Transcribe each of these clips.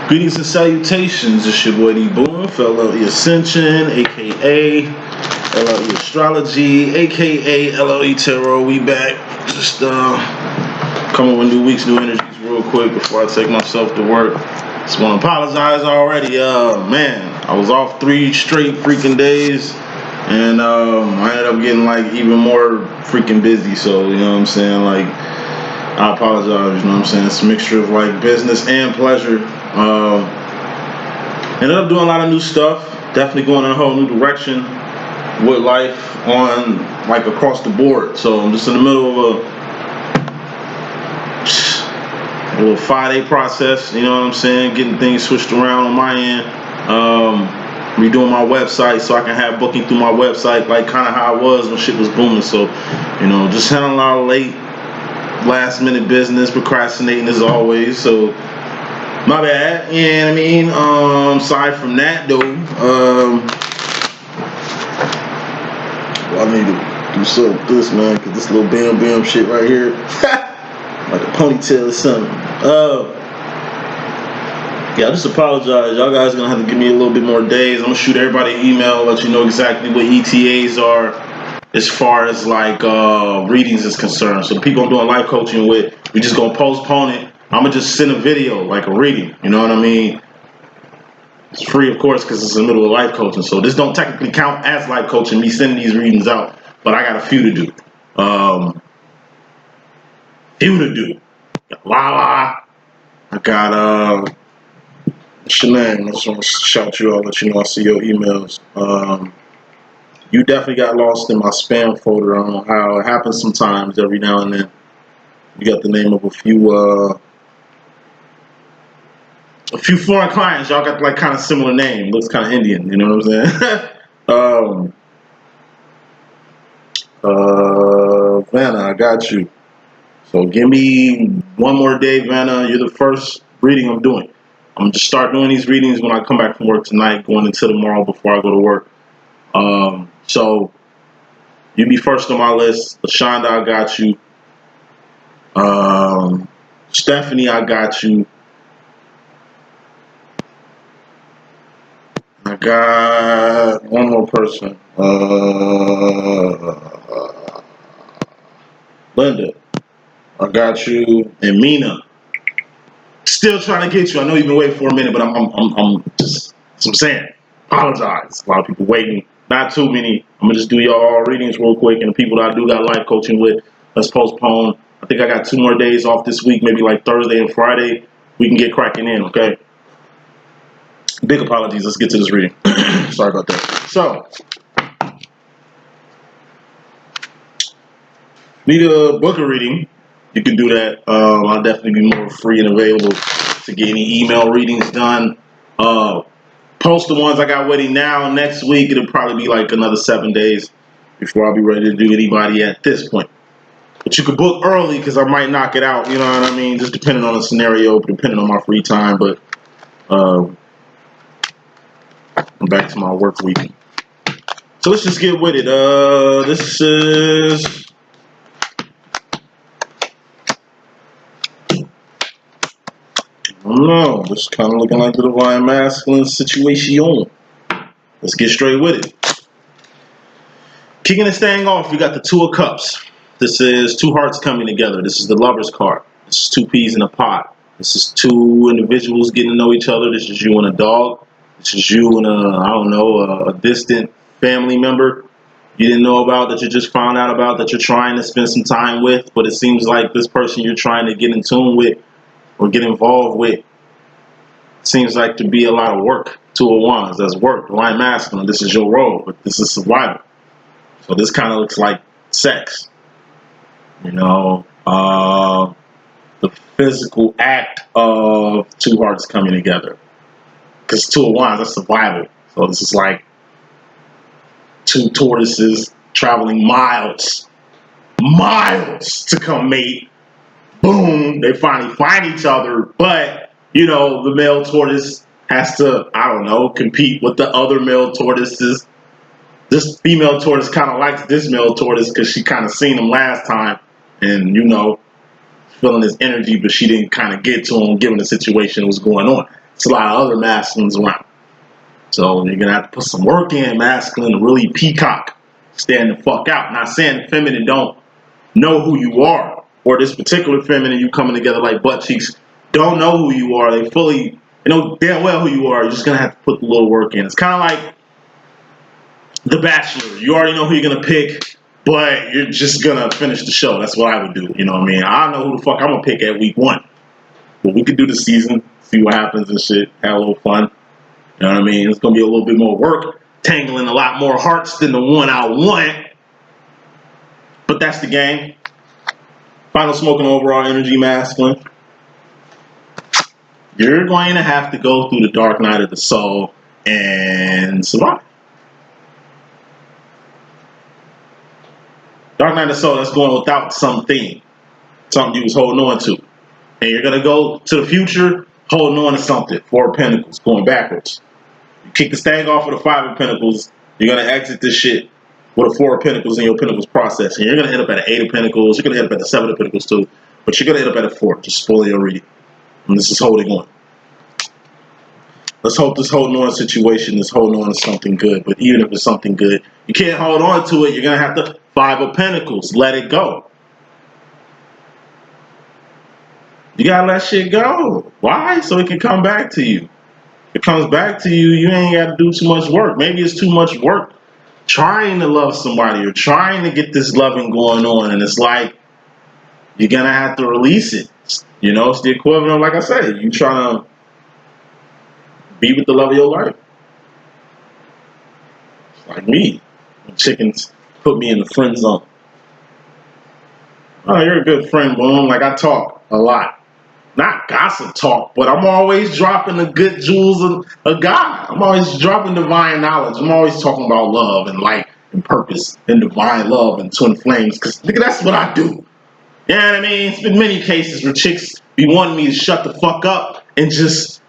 Greetings and salutations. It's your boy D.Boom for LLE.Ascension, aka LLE Astrology, aka LLE Tarot. We back. Just coming with new weeks, new energies real quick before I take myself to work. Just want to apologize already. Man, I was off 3 straight freaking days, and I ended up getting like even more freaking busy. So, you know what I'm saying? Like, I apologize, you know what I'm saying? It's a mixture of like business and pleasure. Ended up doing a lot of new stuff. Definitely going in a whole new direction with life on like across the board. So I'm just in the middle of a little 5-day process, you know what I'm saying? Getting things switched around on my end. Redoing my website so I can have booking through my website like kind of how it was when shit was booming. So, you know, just handling a lot of last minute business, procrastinating as always. So my bad, you know what I mean? Aside from that though, I need to do something with this, man, cause this little bam shit right here, like a ponytail or something. Yeah, I just apologize. Y'all guys are gonna have to give me a little bit more days. I'm gonna shoot everybody an email, let you know exactly what ETAs are as far as like readings is concerned. So the people I'm doing life coaching with, we just gonna postpone it. I'm gonna just send a video, like a reading, you know what I mean? It's free, of course, because it's in the middle of life coaching. So this don't technically count as life coaching, me sending these readings out, but I got a few to do. Got Lala. I got, what's your name? I just want to shout you out, let you know I see your emails. You definitely got lost in my spam folder. I don't know how it happens sometimes, every now and then. You got the name of a few foreign clients. Y'all got like kind of similar name. Looks kind of Indian, you know what I'm saying? Vanna, I got you. So give me one more day, Vanna. You're the first reading I'm doing. I'm gonna just start doing these readings when I come back from work tonight, going into tomorrow before I go to work. So you be first on my list. LaShonda, I got you. Stephanie, I got you. I got one more person. Linda, I got you, and Mina. Still trying to get you. I know you've been waiting for a minute, but I'm just, as I'm saying, apologize. A lot of people waiting. Not too many. I'm gonna just do y'all readings real quick, and the people that I do got life coaching with, let's postpone. I think I got 2 more days off this week, maybe like Thursday and Friday. We can get cracking in, okay? Big apologies. Let's get to this reading. Sorry about that. So, need a book a reading? You can do that. I'll definitely be more free and available to get any email readings done. Post the ones I got waiting now. Next week, it'll probably be like another 7 days before I'll be ready to do anybody at this point. But you could book early because I might knock it out, you know what I mean? Just depending on the scenario, depending on my free time. But I'm back to my work week. So let's just get with it. This is... I don't know. This is kind of looking like the divine masculine situation. Let's get straight with it. Kicking this thing off, we got the 2 of Cups. This is 2 hearts coming together. This is the Lover's card. This is 2 peas in a pot. This is 2 individuals getting to know each other. This is you and a dog. This is you and a distant family member you didn't know about, that you just found out about, that you're trying to spend some time with. But it seems like this person you're trying to get in tune with or get involved with seems like to be a lot of work. 2 of Wands, that's work. Divine masculine, this is your role, but this is survival. So this kind of looks like sex. You know, the physical act of 2 hearts coming together. Because 2 of Wands, that's survival. So this is like 2 tortoises traveling miles to come mate. Boom, they finally find each other, but you know, the male tortoise has to, I don't know, compete with the other male tortoises. This female tortoise kind of likes this male tortoise because she kind of seen him last time, and you know, feeling his energy, but she didn't kind of get to him given the situation that was going on. It's a lot of other masculines around. So you're going to have to put some work in, masculine, to really peacock. Stand the fuck out. Not saying the feminine don't know who you are, or this particular feminine you coming together like butt cheeks don't know who you are. They fully know damn well who you are. You're just going to have to put the little work in. It's kind of like The Bachelor. You already know who you're going to pick, but you're just going to finish the show. That's what I would do. You know what I mean? I know who the fuck I'm going to pick at week 1. But we could do the season, see what happens and shit. Have a little fun. You know what I mean? It's going to be a little bit more work, tangling a lot more hearts than the one I want. But that's the game. Final smoking overall energy masculine. You're going to have to go through the dark night of the soul and survive. Dark night of the soul, that's going without something you was holding on to. And you're going to go to the future holding on to something. 4 of Pentacles, going backwards. You kick the stang off with a 5 of Pentacles, you're going to exit this shit with a 4 of Pentacles in your Pentacles process. And you're going to end up at an 8 of Pentacles, you're going to end up at the 7 of Pentacles too. But you're going to end up at a 4, just spoiling your reading. And this is holding on. Let's hope this holding on situation is holding on to something good. But even if it's something good, you can't hold on to it. You're going to have to 5 of Pentacles. Let it go. You got to let shit go. Why? So it can come back to you. If it comes back to you, you ain't got to do too much work. Maybe it's too much work trying to love somebody or trying to get this loving going on. And it's like, you're going to have to release it. You know, it's the equivalent of, like I said, you trying to be with the love of your life. It's like me. When chickens put me in the friend zone. Oh, you're a good friend, Boom. Like, I talk a lot. Not gossip talk, but I'm always dropping the good jewels of God. I'm always dropping divine knowledge. I'm always talking about love and light and purpose and divine love and twin flames. Because, nigga, that's what I do. You know what I mean? It's been many cases where chicks be wanting me to shut the fuck up and just,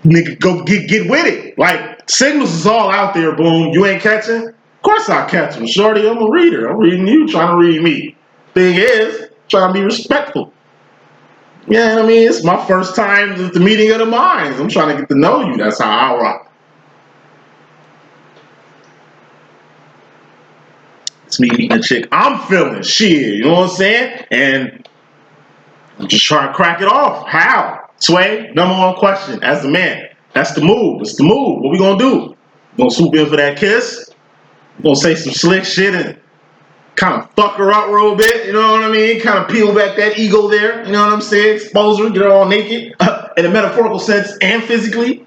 nigga, go get with it. Like, signals is all out there, Boom. You ain't catching? Of course I catch them. Shorty, I'm a reader. I'm reading you, trying to read me. Thing is, trying to be respectful. Yeah, I mean, it's my first time at the meeting of the minds. I'm trying to get to know you. That's how I rock. It's me meeting a chick I'm feeling. Shit, you know what I'm saying? And I'm just trying to crack it off. How? Sway, number 1 question. As the man, that's the move. It's the move. What we gonna do? We gonna swoop in for that kiss? We gonna say some slick shit and kind of fuck her up real bit, you know what I mean? Kind of peel back that ego there, you know what I'm saying? Expose her, get her all naked, in a metaphorical sense and physically. You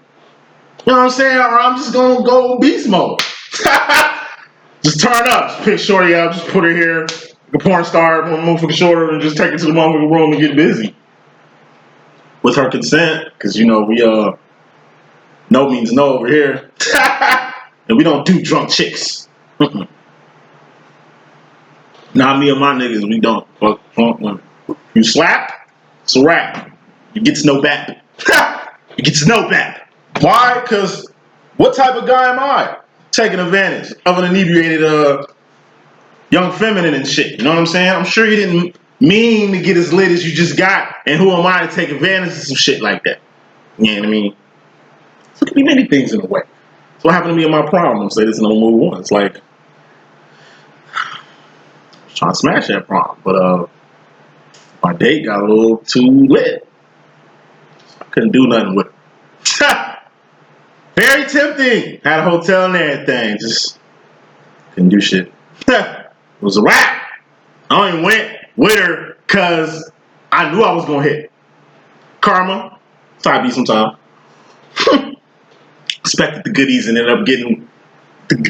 know what I'm saying? Or I'm just gonna go beast mode. Just turn up, just pick Shorty up, just put her here, like a porn star, motherfucking shorter, and just take her to the motherfucking room and get busy. With her consent, because you know, we, no means no over here. And we don't do drunk chicks. Not me and my niggas, we don't fuck drunk women. You slap, it's a wrap. You get to know BAP. You get to know BAP. Why? Because what type of guy am I? Taking advantage of an inebriated young feminine and shit. You know what I'm saying? I'm sure you didn't mean to get as lit as you just got. And who am I to take advantage of some shit like that? You know what I mean? So it could be many things in a way. So what happened to me in my prom? I'm going to say this in move 1. It's like, trying to smash that prom, but my date got a little too lit. I couldn't do nothing with it. Very tempting. Had a hotel and everything. Just couldn't do shit. It was a wrap. I only went with her because I knew I was gonna hit. Karma. Side B sometime. Expected the goodies and ended up getting.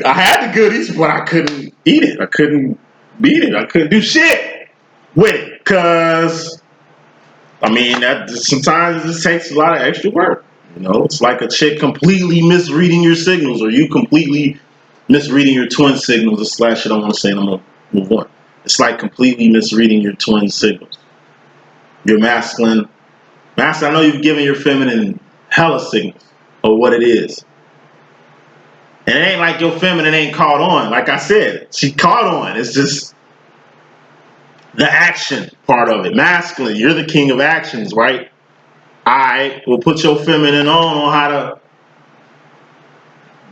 I had the goodies, but I couldn't eat it. I couldn't beat it. I couldn't do shit with it because, I mean, that sometimes it just takes a lot of extra work. You know, it's like a chick completely misreading your signals, or you completely misreading your twin signals. This last shit I want to say, and I'm gonna move on. It's like completely misreading your twin signals. Your masculine, I know you've given your feminine hella signals of what it is. And it ain't like your feminine ain't caught on. Like I said, she caught on. It's just the action part of it. Masculine, you're the king of actions, right? I will put your feminine on how to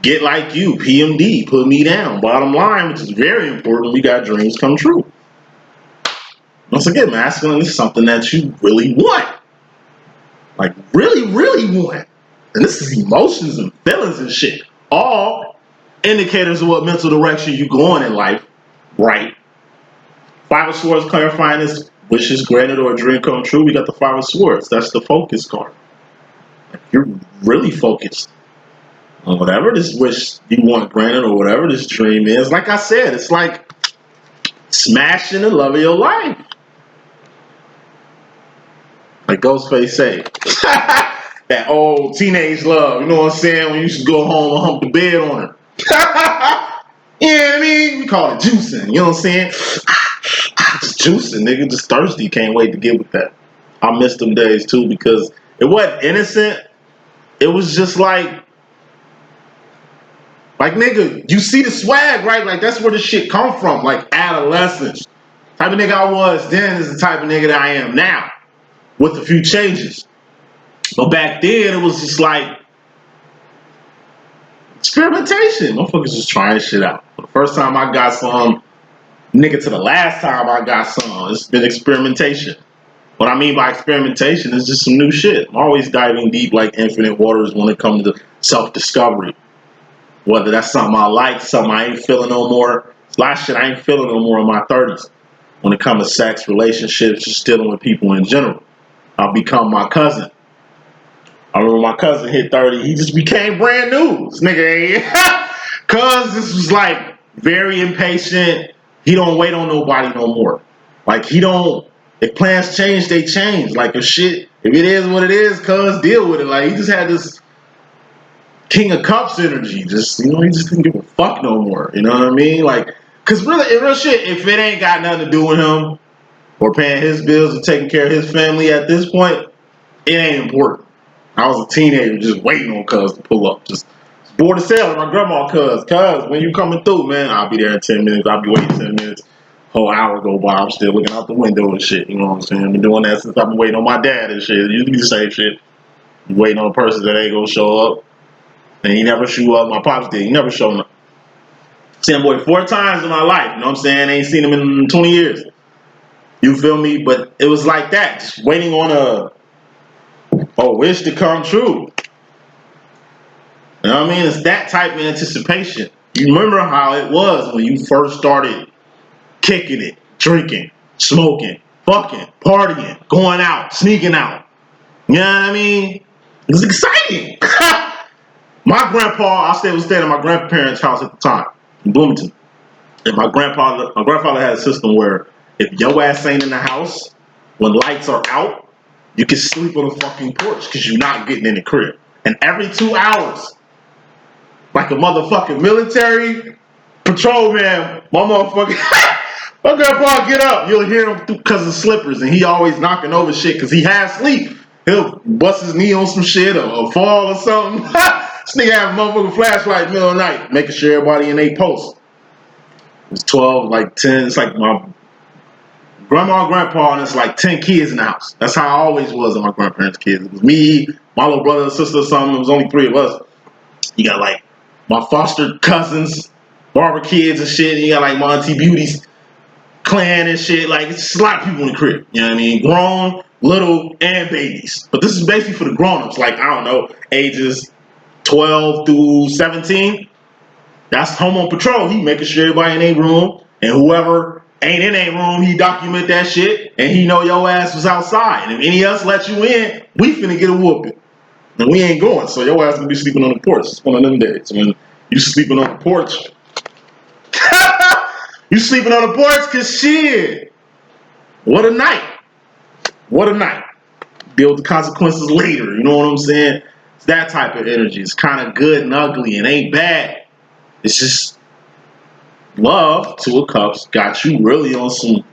get like you, PMD, put me down. Bottom line, which is very important, we got dreams come true. Once again, masculine is something that you really want. Like, really, really want. And this is emotions and feelings and shit. All indicators of what mental direction you going in life, right? Five of Swords clarifying this wishes granted or a dream come true. We got the Five of Swords. That's the focus card. Like, you're really focused on whatever this wish you want granted or whatever this dream is. Like I said, it's like smashing the love of your life. Like Ghostface say. That old teenage love, you know what I'm saying? When you used to go home and hump the bed on her. You know what I mean? We call it juicing, you know what I'm saying? Just juicing, nigga, just thirsty. Can't wait to get with that. I miss them days too because it wasn't innocent. It was just like nigga, you see the swag, right? Like that's where the shit come from, like adolescence. Type of nigga I was then is the type of nigga that I am now, with a few changes. But back then it was just like experimentation. Motherfuckers just trying shit out. The first time I got some, nigga, to the last time I got some, it's been experimentation. What I mean by experimentation is just some new shit. I'm always diving deep like infinite waters when it comes to self-discovery. Whether that's something I like, something I ain't feeling no more. A lot of shit I ain't feeling no more in my 30s. When it comes to sex, relationships, just dealing with people in general. I've become my cousin. I remember my cousin hit 30, he just became brand new. This nigga, cause this was like very impatient. He don't wait on nobody no more. Like he don't, if plans change, they change. Like if it is what it is, cuz deal with it. Like he just had this King of Cups energy. Just, you know, he just didn't give a fuck no more. You know what I mean? Like, cause really, real shit, if it ain't got nothing to do with him or paying his bills or taking care of his family at this point, it ain't important. I was a teenager just waiting on cuz to pull up. Just bored as hell. My grandma, cuz, when you coming through, man, I'll be there in 10 minutes. I'll be waiting 10 minutes. Whole hour go by. I'm still looking out the window and shit. You know what I'm saying? I've been doing that since I've been waiting on my dad and shit. It used to be the same shit. You waiting on a person that ain't gonna show up. And he never show up. My pops did. He never showed up. Seen him boy 4 times in my life. You know what I'm saying? Ain't seen him in 20 years. You feel me? But it was like that. Just waiting on a wish to come true. You know what I mean? It's that type of anticipation. You remember how it was when you first started kicking it, drinking, smoking, fucking, partying, going out, sneaking out. You know what I mean? It was exciting. My grandpa, I was staying at my grandparents' house at the time in Bloomington. And my grandfather had a system where if your ass ain't in the house, when lights are out, you can sleep on the fucking porch because you're not getting in the crib. And every 2 hours, like a motherfucking military patrolman, my grandpa get up. You'll hear him because of slippers, and he always knocking over shit because he has sleep. He'll bust his knee on some shit or fall or something. This nigga have a motherfucking flashlight in the middle of the night, making sure everybody in their post. It's 12, like 10. It's like my grandma and grandpa, and it's like 10 kids in the house. That's how I always was in my grandparents' kids. It was me, my little brother and sister or something. It was only 3 of us. You got like my foster cousins, barber kids and shit. And you got like my Auntie Beauty's clan and shit. Like, it's just a lot of people in the crib. You know what I mean? Grown, little, and babies. But this is basically for the grown-ups. Like, I don't know, ages 12 through 17. That's home on patrol. He making sure everybody in their room. And whoever ain't in their room, he document that shit. And he know your ass was outside. And if any else let you in, we finna get a whooping. And we ain't going, so your ass gonna be sleeping on the porch. It's one of them days when you sleeping on the porch. You sleeping on the porch, cause shit. What a night. What a night. Deal with the consequences later, you know what I'm saying? It's that type of energy. It's kind of good and ugly and ain't bad. It's just love, 2 of Cups, got you really on some,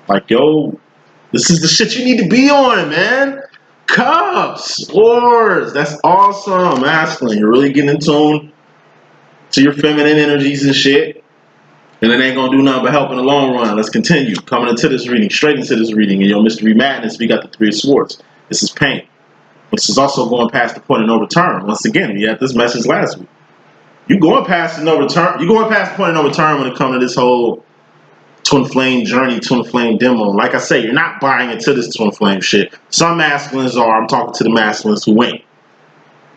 like, yo, this is the shit you need to be on, man. Cups, Swords, that's awesome. Masculine, you're really getting in tune to your feminine energies and shit. And it ain't gonna do nothing but help in the long run. Let's continue. Coming into this reading, straight into this reading. In your Mystery Madness, we got the Three of Swords. This is pain. This is also going past the point of no return. Once again, we had this message last week. You going past the no return. You going past the point of no return when it comes to this whole twin flame journey, twin flame demo. Like I say, you're not buying into this twin flame shit. Some masculines are. I'm talking to the masculines who ain't.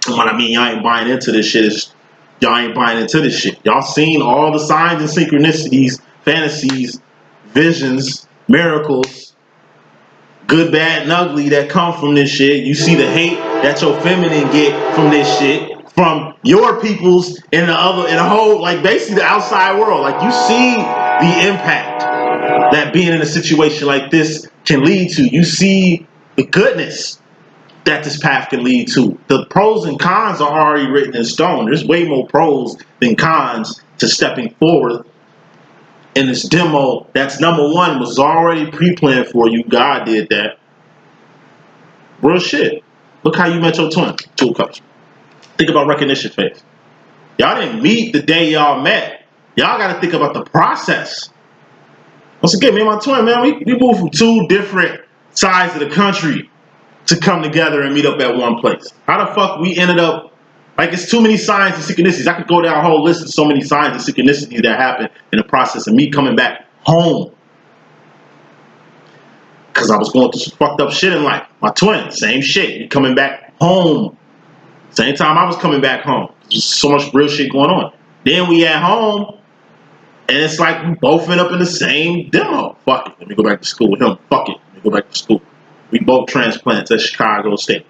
And what I mean, y'all ain't buying into this shit is y'all ain't buying into this shit. Y'all seen all the signs and synchronicities, fantasies, visions, miracles, good, bad, and ugly that come from this shit. You see the hate that your feminine get from this shit, from your peoples in the whole, like basically the outside world. Like you see the impact that being in a situation like this can lead to. You see the goodness that this path can lead to. The pros and cons are already written in stone. There's way more pros than cons to stepping forward in this demo. That's number one, was already pre-planned for you. God did that. Real shit. Look how you met your twin. Two cups. Think about recognition phase. Y'all didn't meet the day y'all met. Y'all got to think about the process. Once again, me and my twin, man, we moved from two different sides of the country to come together and meet up at one place. How the fuck we ended up, like it's too many signs and synchronicities. I could go down a whole list of so many signs and synchronicities that happened in the process of me coming back home. Because I was going through some fucked up shit in life. My twin, same shit. Me coming back home. Same time I was coming back home. There's so much real shit going on. Then we at home, and it's like we both end up in the same demo. Fuck it. Let me go back to school with him. Fuck it. Let me go back to school. We both transplants at Chicago State.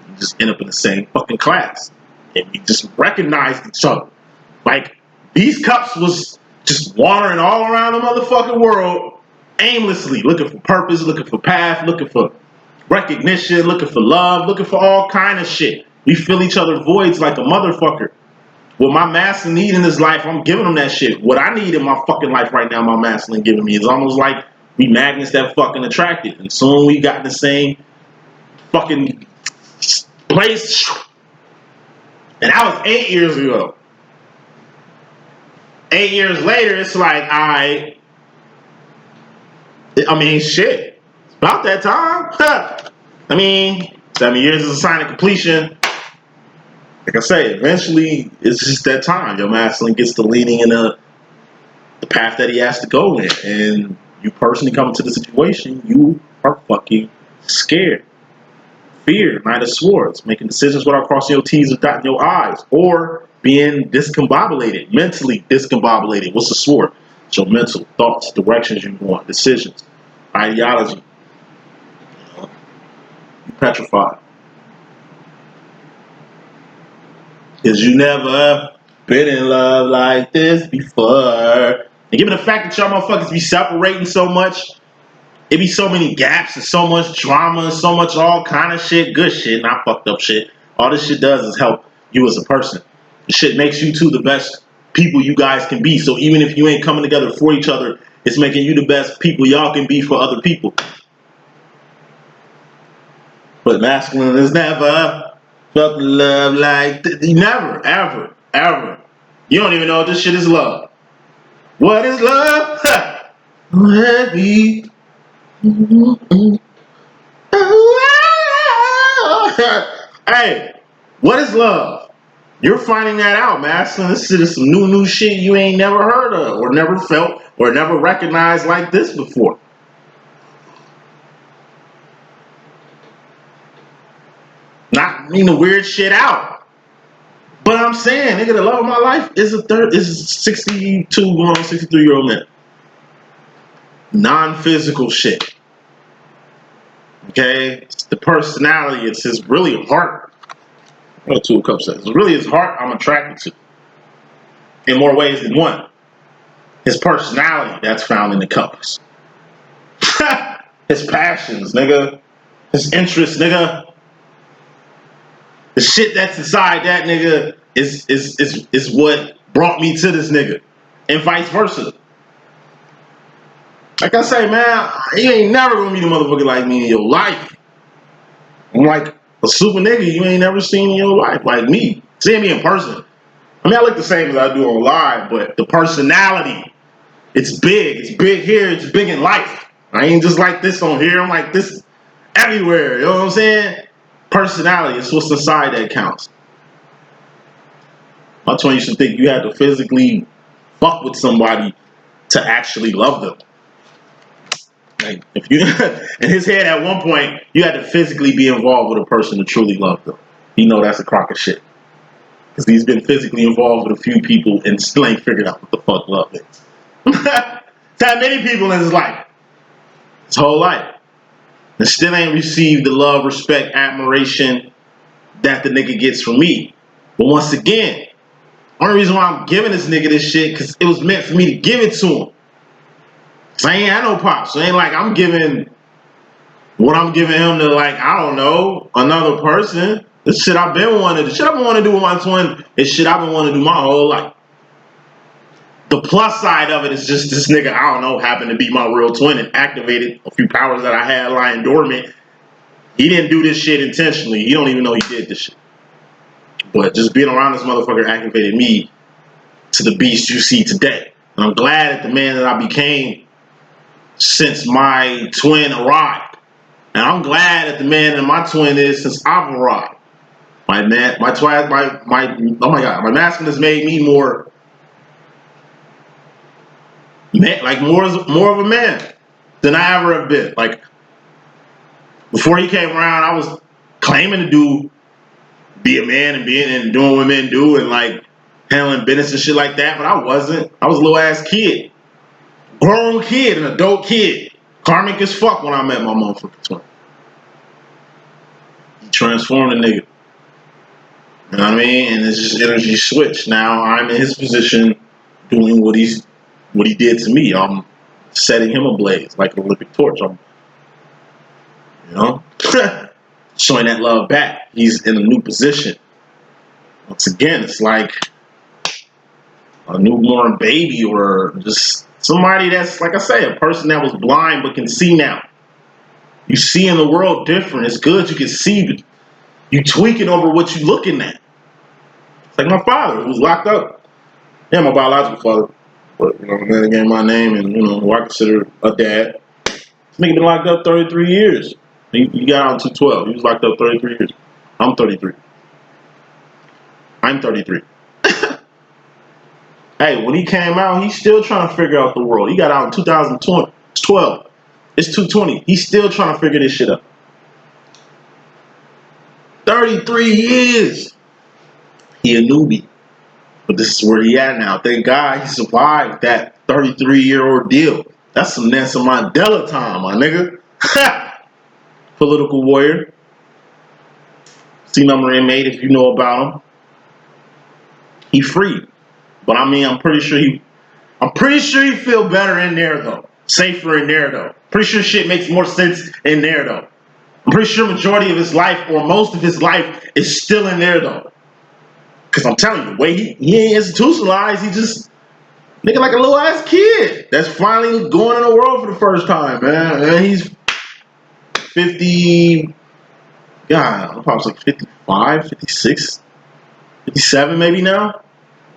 We just end up in the same fucking class. And we just recognized each other. Like, these cups was just wandering all around the motherfucking world aimlessly, looking for purpose, looking for path, looking for recognition, looking for love, looking for all kind of shit. We fill each other voids like a motherfucker. What my masculine need in this life, I'm giving them that shit. What I need in my fucking life right now, my masculine giving me is almost like we magnets that fucking attracted. And soon we got in the same fucking place. And that was 8 years ago. 8 years later, it's like, I mean, shit. It's about that time. I mean, 7 years is a sign of completion. Like I say, eventually, it's just that time. Your masculine gets to leading in the path that he has to go in. And you personally come into the situation, you are fucking scared. Fear, Knight of Swords, making decisions without crossing your T's or dotting your I's, or being discombobulated, mentally discombobulated. What's the sword? It's your mental thoughts, directions you want, decisions, ideology. You petrified. Because you never been in love like this before. And given the fact that y'all motherfuckers be separating so much, it be so many gaps and so much drama and so much all kind of shit, good shit, not fucked up shit. All this shit does is help you as a person. This shit makes you two the best people you guys can be. So even if you ain't coming together for each other, it's making you the best people y'all can be for other people. But masculine is never felt love like this. Never, ever, ever. You don't even know if this shit is love. What is love? Heavy. Hey, what is love? You're finding that out, masculine. This is some new shit you ain't never heard of, or never felt, or never recognized like this before. Not mean the weird shit out. But I'm saying, nigga, the love of my life is is 62 going on 63-year-old man. Non-physical shit. Okay? It's the personality, it's his really heart. What Two of Cups says. It's really his heart I'm attracted to. In more ways than one. His personality that's found in the cups. His passions, nigga. His interests, nigga. The shit that's inside that nigga is what brought me to this nigga. And vice versa. Like I say, man, you ain't never gonna meet a motherfucker like me in your life. I'm like a super nigga you ain't never seen in your life. Like me. Seeing me in person. I mean, I look the same as I do online, but the personality It's big. It's big here. It's big in life. I ain't just like this on here. I'm like this everywhere. You know what I'm saying? Personality. It's what's inside that counts. My twin used to think you had to physically fuck with somebody to actually love them. Like if you in his head at one point, you had to physically be involved with a person to truly love them. You know that's a crock of shit. Because he's been physically involved with a few people and still ain't figured out what the fuck love is. He's had many people in his life. His whole life. And still ain't received the love, respect, admiration that the nigga gets from me. But once again, only reason why I'm giving this nigga this shit, because it was meant for me to give it to him. So I ain't had no pops. So it ain't like I'm giving what I'm giving him to, like, I don't know, another person. This shit I've been wanting. The shit I've been wanting to do with my twin is shit I've been wanting to do my whole life. The plus side of it is just this nigga, I don't know, happened to be my real twin and activated a few powers that I had lying dormant. He didn't do this shit intentionally. He don't even know he did this shit. But just being around this motherfucker activated me to the beast you see today. And I'm glad that the man that I became since my twin arrived. And I'm glad that the man that my twin is since I've arrived. My masculine has made me more of a man than I ever have been. Like before he came around, I was claiming to be a man and doing what men do and like handling business and shit like that, but I wasn't. I was a little ass kid. Grown kid, an adult kid. Karmic as fuck when I met my motherfucking twin. He transformed the nigga. You know what I mean? And it's just energy switch. Now I'm in his position doing what he did to me. I'm setting him ablaze like an Olympic torch. I'm, you know, showing that love back. He's in a new position. Once again, it's like a newborn baby or just somebody that's, like I say, a person that was blind but can see now. You see in the world different. It's good you can see, but you tweaking over what you looking at. It's like my father who was locked up. Yeah, my biological father. But, you know, then again, my name and, you know, who I consider a dad. This nigga been locked up 33 years. He got out in 2012. He was locked up 33 years. I'm 33. I'm 33. Hey, when he came out, he's still trying to figure out the world. He got out in 2012. It's 2020. He's still trying to figure this shit out. 33 years. He a newbie. But this is where he at now. Thank God he survived that 33-year ordeal. That's some Nelson Mandela time, my nigga. Political warrior. C number inmate if you know about him. He free. But I mean, I'm pretty sure he feel better in there though. Safer in there though. Pretty sure shit makes more sense in there though. I'm pretty sure majority of his life or most of his life is still in there though. Cause I'm telling you, the way he ain't institutionalized, he just nigga like a little ass kid that's finally going in the world for the first time, man. And he's 50, God, I'm probably like 55, 56, 57 maybe now.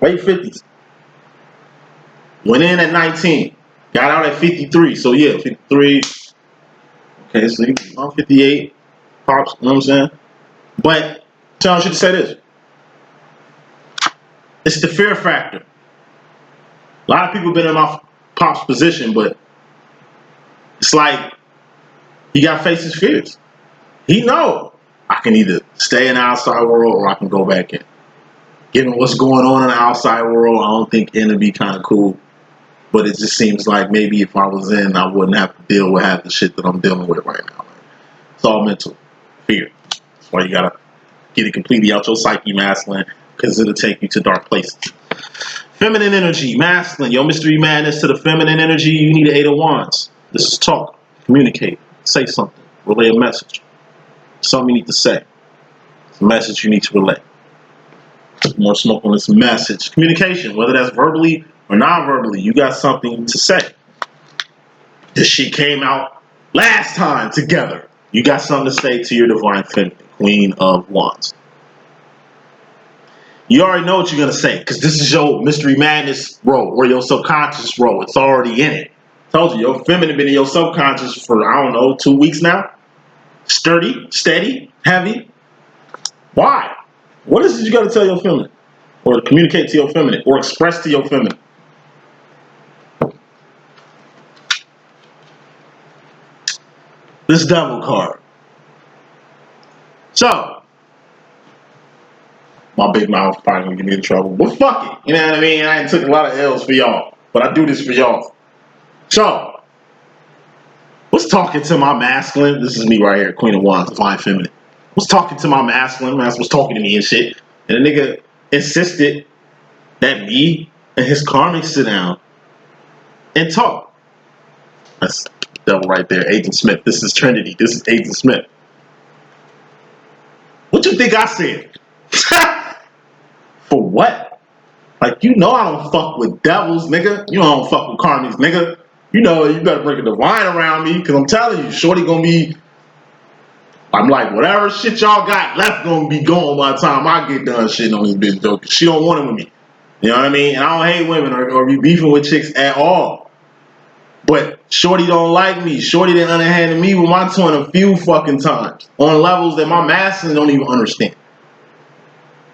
Late 50s. Went in at 19. Got out at 53. So yeah, 53. Okay, so I'm 58. Pops, you know what I'm saying? But tell you to say this. It's the fear factor. A lot of people been in my pop's position, but it's like he got to face his fears. He know I can either stay in the outside world or I can go back in. Given what's going on in the outside world, I don't think in would be kind of cool. But it just seems like maybe if I was in, I wouldn't have to deal with half the shit that I'm dealing with right now. It's all mental fear. That's why you gotta get it completely out your psyche, masculine, because it'll take you to dark places. Feminine energy, masculine. Your mystery madness to the feminine energy. You need an 8 of Wands. This is talk, communicate, say something, relay a message. Something you need to say. It's a message you need to relay. More smoke on this message. Communication, whether that's verbally or non-verbally, you got something to say. This shit came out last time together. You got something to say to your divine feminine, Queen of Wands. You already know what you're gonna say, because this is your mystery madness role or your subconscious role. It's already in it. Told you, your feminine been in your subconscious for, I don't know, 2 weeks now. Sturdy, steady, heavy. Why? What is it you gotta tell your feminine? Or communicate to your feminine, or express to your feminine? This devil card. So, my big mouth probably gonna get me in trouble, but fuck it. You know what I mean? I ain't took a lot of L's for y'all, but I do this for y'all. So, what's talking to my masculine? This is me right here, Queen of Wands, Divine Feminine. Was talking to my masculine, was talking to me and shit. And the nigga insisted that me and his karmic sit down and talk. That's the devil right there, Agent Smith. This is Trinity. This is Agent Smith. What you think I said? For what? Like, you know I don't fuck with devils, nigga. You know I don't fuck with karmics, nigga. You know you better bring a divine around me, because I'm telling you, shorty gonna be... I'm like, whatever shit y'all got left gonna be gone by the time I get done shitting on this bitch, though. She don't want it with me. You know what I mean? And I don't hate women or be beefing with chicks at all. But shorty don't like me. Shorty done underhanded me with my twin a few fucking times. On levels that my masculine don't even understand.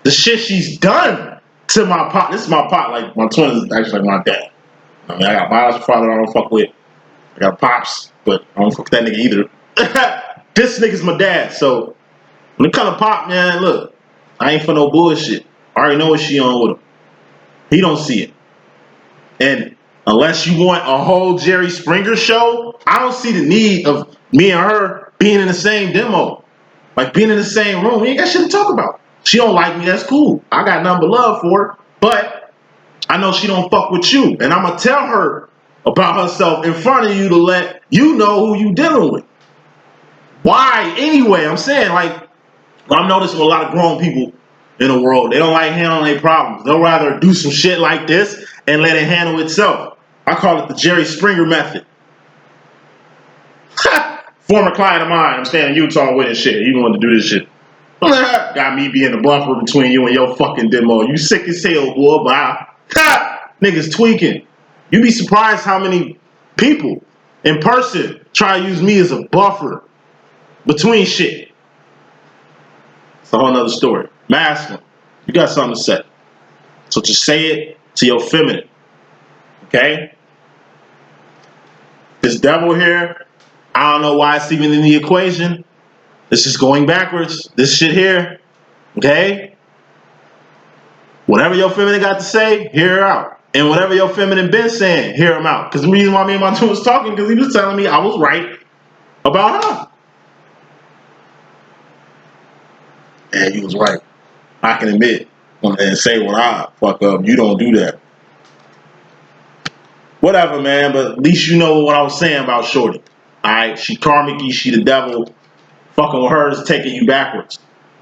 The shit she's done to my pot. This is my pot. Like, my twin is actually like my dad. I mean, I got biological father I don't fuck with. I got pops, but I don't fuck with that nigga either. This nigga's my dad, so when it comes to Pop, man, look, I ain't for no bullshit. I already know what she on with him. He don't see it. And unless you want a whole Jerry Springer show, I don't see the need of me and her being in the same demo. Like, being in the same room. We ain't got shit to talk about. She don't like me, that's cool. I got nothing but love for her, but I know she don't fuck with you. And I'm going to tell her about herself in front of you to let you know who you dealing with. Why anyway? I'm saying, like, I'm noticing a lot of grown people in the world, they don't like handling their problems. They'll rather do some shit like this and let it handle itself. I call it the Jerry Springer method. Former client of mine, I'm staying in Utah with and shit. He wanted to do this shit. Got me being the buffer between you and your fucking demo. You sick as hell, boy. Bye. Niggas tweaking. You be surprised how many people in person try to use me as a buffer between shit. It's a whole nother story. Masculine, you got something to say. So just say it to your feminine. Okay? This devil here, I don't know why it's even in the equation. It's just going backwards. This shit here. Okay? Whatever your feminine got to say, hear her out. And whatever your feminine been saying, hear him out. Because the reason why me and my twin was talking, because he was telling me I was right about her. And he was right. I can admit and say when I fuck up, you don't do that. Whatever, man, but at least you know what I was saying about shorty. Alright, she karmic-y, she the devil. Fucking with her is taking you backwards.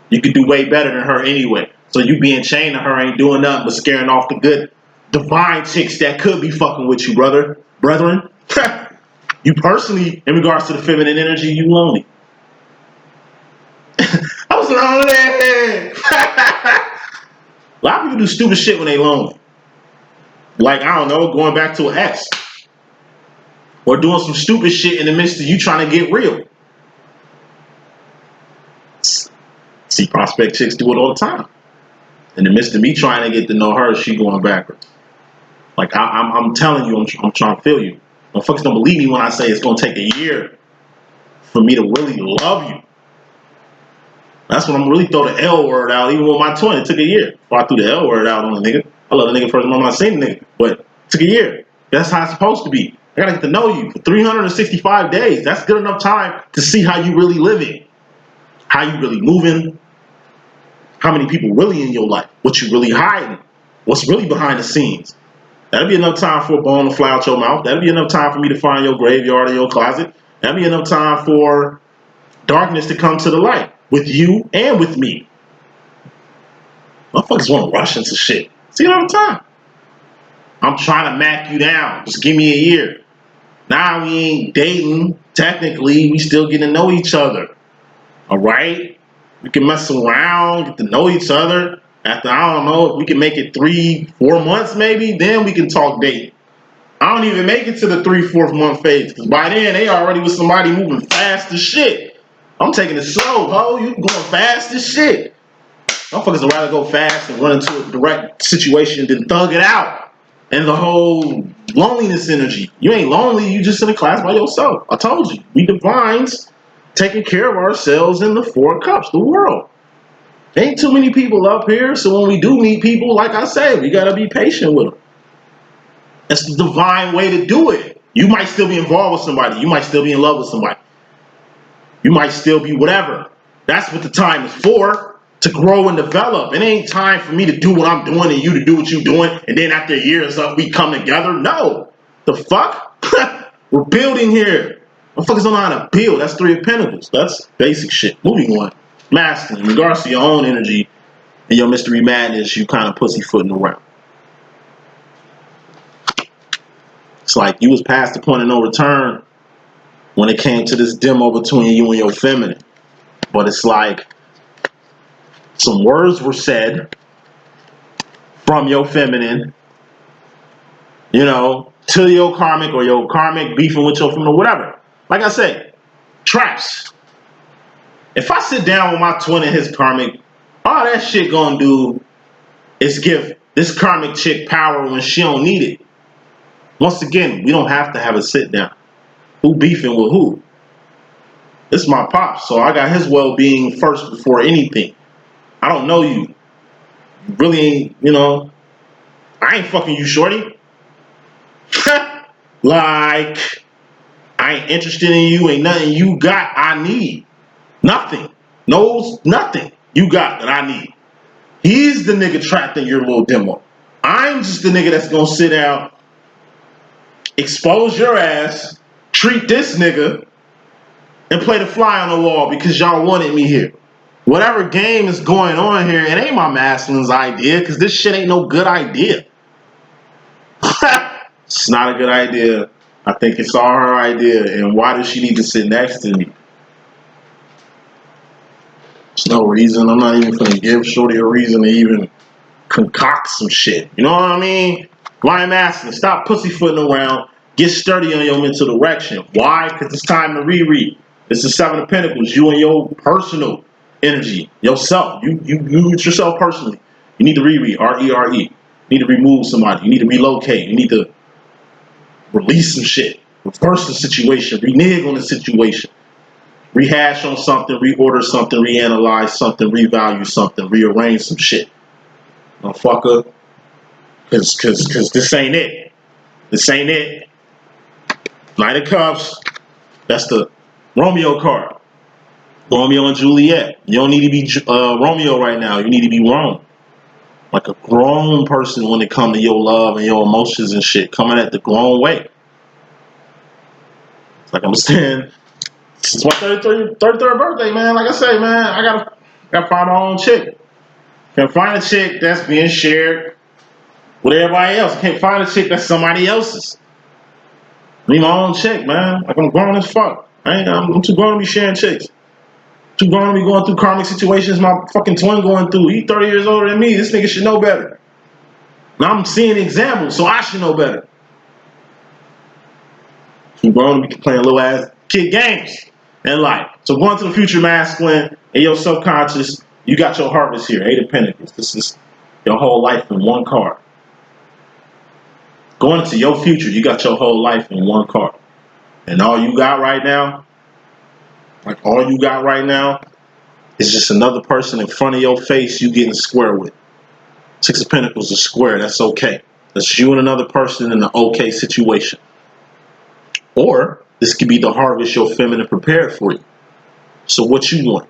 You could do way better than her anyway. So you being chained to her ain't doing nothing but scaring off the good divine chicks that could be fucking with you, brethren. You personally, in regards to the feminine energy, you lonely. I was lonely. A lot of people do stupid shit when they lonely. Like, I don't know, going back to an ex. Or doing some stupid shit in the midst of you trying to get real. See, prospect chicks do it all the time. In the midst of me trying to get to know her, she going backwards. Like, I'm telling you, I'm trying to feel you. Motherfuckers don't believe me when I say it's going to take a year for me to really love you. That's when I'm really throw the L word out. Even with my twin, it took a year before I threw the L word out on the nigga. I love the nigga first time I seen the nigga, but it took a year. That's how it's supposed to be. I gotta get to know you for 365 days. That's good enough time to see how you really living, how you really moving, how many people really in your life, what you really hiding, what's really behind the scenes. That'll be enough time for a bone to fly out your mouth. That'll be enough time for me to find your graveyard or your closet. That'll be enough time for darkness to come to the light with you and with me. Motherfuckers want to rush into shit. See it all the time. I'm trying to mac you down. Just give me a year. Now we ain't dating. Technically, we still getting to know each other. All right? We can mess around, get to know each other. After, I don't know, if we can make it 3-4 months maybe, then we can talk dating. I don't even make it to the 3-4 month phase, because by then they already with somebody moving fast as shit. I'm taking it slow, ho. You going fast as shit. Motherfuckers would rather go fast and run into a direct situation than thug it out. And the whole loneliness energy. You ain't lonely, you just in a class by yourself. I told you, we divines taking care of ourselves in the 4 cups, the world. Ain't too many people up here, so when we do meet people, like I said, we gotta be patient with them. That's the divine way to do it. You might still be involved with somebody. You might still be in love with somebody. You might still be whatever. That's what the time is for, to grow and develop. It ain't time for me to do what I'm doing and you to do what you're doing, and then after a year is up, we come together. No. The fuck? We're building here. Motherfuckers don't know how to build. That's 3 of Pentacles. That's basic shit. Moving on. Masculine. In regards to your own energy and your mystery madness, you kind of pussyfooting around. It's like you was past the point of no return when it came to this demo between you and your feminine. But it's like some words were said from your feminine, you know, to your karmic, or your karmic beefing with your feminine, whatever. Like I say, traps. If I sit down with my twin and his karmic, all that shit gonna do is give this karmic chick power when she don't need it. Once again, we don't have to have a sit down. Who beefing with who? It's my pops, so I got his well-being first before anything. I don't know you. You really ain't, you know, I ain't fucking you, shorty. Like, I ain't interested in you. Ain't nothing you got I need. Nothing. No, nothing you got that I need. He's the nigga trapped in your little demo. I'm just the nigga that's gonna sit down, expose your ass, treat this nigga, and play the fly on the wall because y'all wanted me here. Whatever game is going on here, it ain't my masculine's idea, because this shit ain't no good idea. It's not a good idea. I think it's all her idea, and why does she need to sit next to me? There's no reason. I'm not even gonna give shorty a reason to even concoct some shit. You know what I mean? Why I'm asking, stop pussyfooting around. Get sturdy on your mental direction. Why? Because it's time to reread. It's the 7 of Pentacles. You and your personal energy, yourself. You with yourself personally. You need to reread. R-E-R-E. You need to remove somebody. You need to relocate. You need to release some shit. Reverse the situation. Renege on the situation. Rehash on something. Reorder something. Reanalyze something. Revalue something. Rearrange some shit. Motherfucker. Cause this ain't it. This ain't it. Knight of Cups. That's the Romeo card. Romeo and Juliet. You don't need to be Romeo right now. You need to be Rome. Like a grown person when it comes to your love and your emotions and shit. Coming at the grown way. It's like I'm saying, it's my 33rd birthday, man. Like I say, man, I gotta find my own chick. Can't find a chick that's being shared with everybody else. Can't find a chick that's somebody else's. I need my own chick, man. Like, I'm grown as fuck. I'm too grown to be sharing chicks. Too grown to be going through karmic situations my fucking twin going through. He 30 years older than me. This nigga should know better. Now I'm seeing examples, so I should know better. Too grown to be playing little ass kid games in life. So going to the future masculine and your subconscious, you got your harvest here. 8 of Pentacles. This is your whole life in one card. Going into your future, you got your whole life in one card. And all you got right now, is just another person in front of your face you getting square with. 6 of Pentacles is square. That's okay. That's you and another person in an okay situation. Or this could be the harvest your feminine prepared for you. So what you want?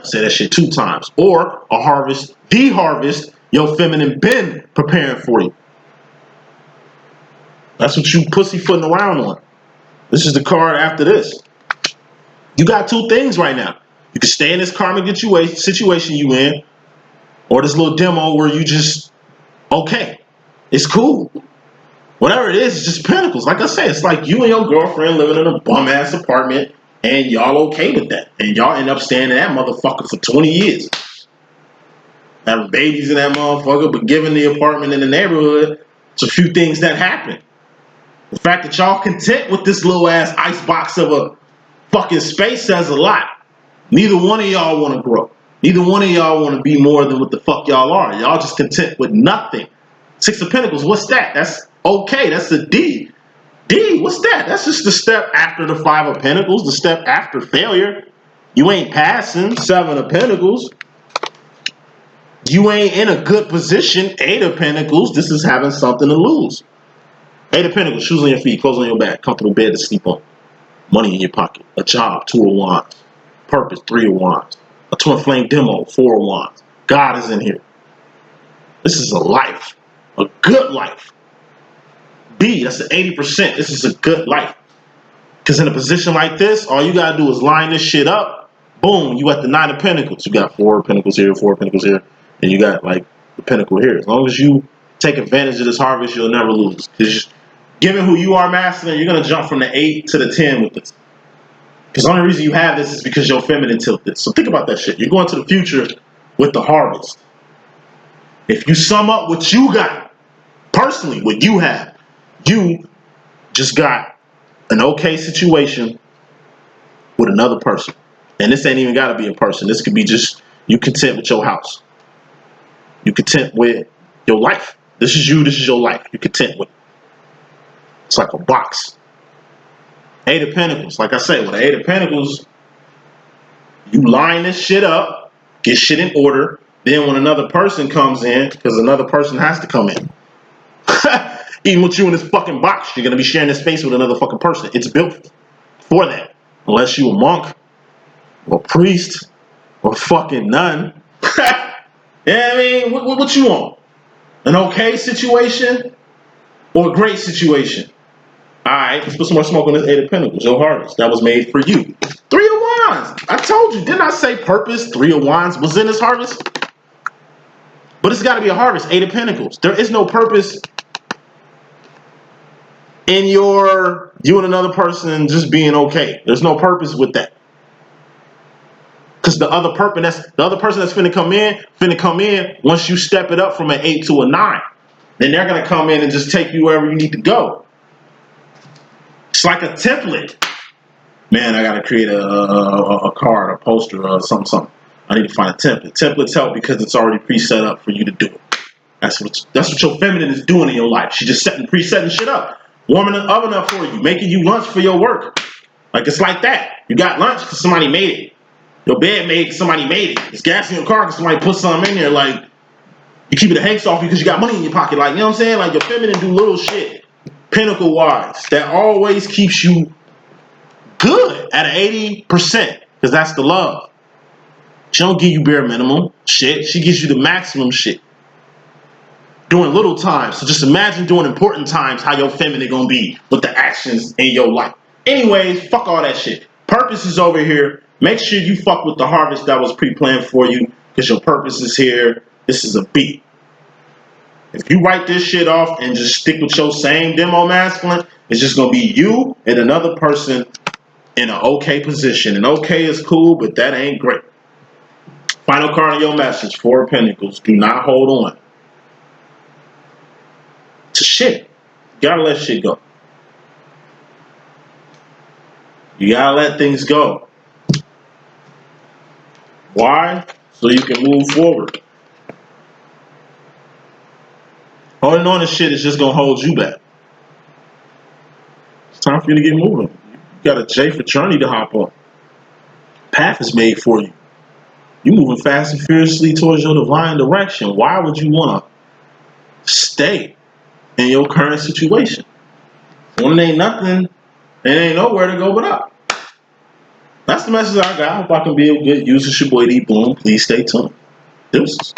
Say that shit 2 times. Or a harvest, the harvest your feminine been preparing for you. That's what you pussyfooting around on. This is the card after this. You got 2 things right now. You can stay in this karmic situation you in, or this little demo where you just, okay, it's cool. Whatever it is, it's just Pentacles. Like I said, it's like you and your girlfriend living in a bum-ass apartment, and y'all okay with that. And y'all end up staying in that motherfucker for 20 years. having babies in that motherfucker, but giving the apartment in the neighborhood, it's a few things that happen. The fact that y'all content with this little ass icebox of a fucking space says a lot. Neither one of y'all want to grow. Neither one of y'all want to be more than what the fuck y'all are. Y'all just content with nothing. Six of Pentacles, what's that? That's okay. That's a D. D, what's that? That's just the step after the Five of Pentacles, the step after failure. You ain't passing. Seven of Pentacles. You ain't in a good position. Eight of Pentacles. This is having something to lose. Eight of Pentacles, shoes on your feet, clothes on your back, comfortable bed to sleep on, money in your pocket, a job, Two of Wands, purpose, Three of Wands, a twin flame demo, Four of Wands. God is in here. This is a life, a good life. B, that's the 80%. This is a good life. Because in a position like this, all you got to do is line this shit up. Boom, you at the Nine of Pentacles. You got Four of Pentacles here, Four of Pentacles here, and you got like the Pentacle here. As long as you take advantage of this harvest, you'll never lose. Because given who you are, masculine, you're going to jump from the 8 to the 10 with this. Because the only reason you have this is because your feminine tilted. So think about that shit. You're going to the future with the harvest. If you sum up what you got, personally, what you have, you just got an okay situation with another person. And this ain't even got to be a person. This could be just you content with your house. You content with your life. This is you. This is your life. You content with it. It's like a box. Eight of Pentacles. Like I said, with the Eight of Pentacles, you line this shit up, get shit in order. Then when another person comes in, because another person has to come in. Even with you in this fucking box, you're going to be sharing this space with another fucking person. It's built for that. Unless you a monk, or priest, or fucking nun. Yeah, I mean, what you want? An okay situation or a great situation? Alright, let's put some more smoke on this Eight of Pentacles. Your harvest. That was made for you. Three of Wands. I told you, didn't I say purpose? Three of Wands was in this harvest? But it's got to be a harvest. Eight of Pentacles. There is no purpose in you and another person just being okay. There's no purpose with that. Because the other person that's finna come in once you step it up from an 8 to a 9. Then they're gonna come in and just take you wherever you need to go. It's like a template. Man, I gotta create a card, a poster, or something. I need to find a template. Templates help because it's already preset up for you to do it. That's what your feminine is doing in your life. She's just presetting shit up, warming the oven up for you, making you lunch for your work. Like it's like that. You got lunch because somebody made it. Your bed made because somebody made it. It's gas in your car because somebody put something in there. Like you keep the hanks off you because you got money in your pocket. Like, you know what I'm saying? Like your feminine do little shit, pinnacle wise, that always keeps you good at an 80% because that's the love. She don't give you bare minimum shit. She gives you the maximum shit. Doing little times. So just imagine doing important times how your feminine gonna be with the actions in your life. Anyways, fuck all that shit. Purpose is over here. Make sure you fuck with the harvest that was pre-planned for you because your purpose is here. This is a beat. If you write this shit off and just stick with your same demo masculine, it's just gonna be you and another person in an okay position. And okay is cool, but that ain't great. Final card of your message, Four of Pentacles. Do not hold on to shit. You gotta let shit go. You gotta let things go. Why? So you can move forward. Holding on to shit is just gonna hold you back. It's time for you to get moving. You got a J for journey to hop on. Path is made for you. You moving fast and furiously towards your divine direction. Why would you wanna stay in your current situation? When it ain't nothing, it ain't nowhere to go but up. That's the message I got. I hope I can be a good use. It's your boy D.Boom. Please stay tuned. Deuces.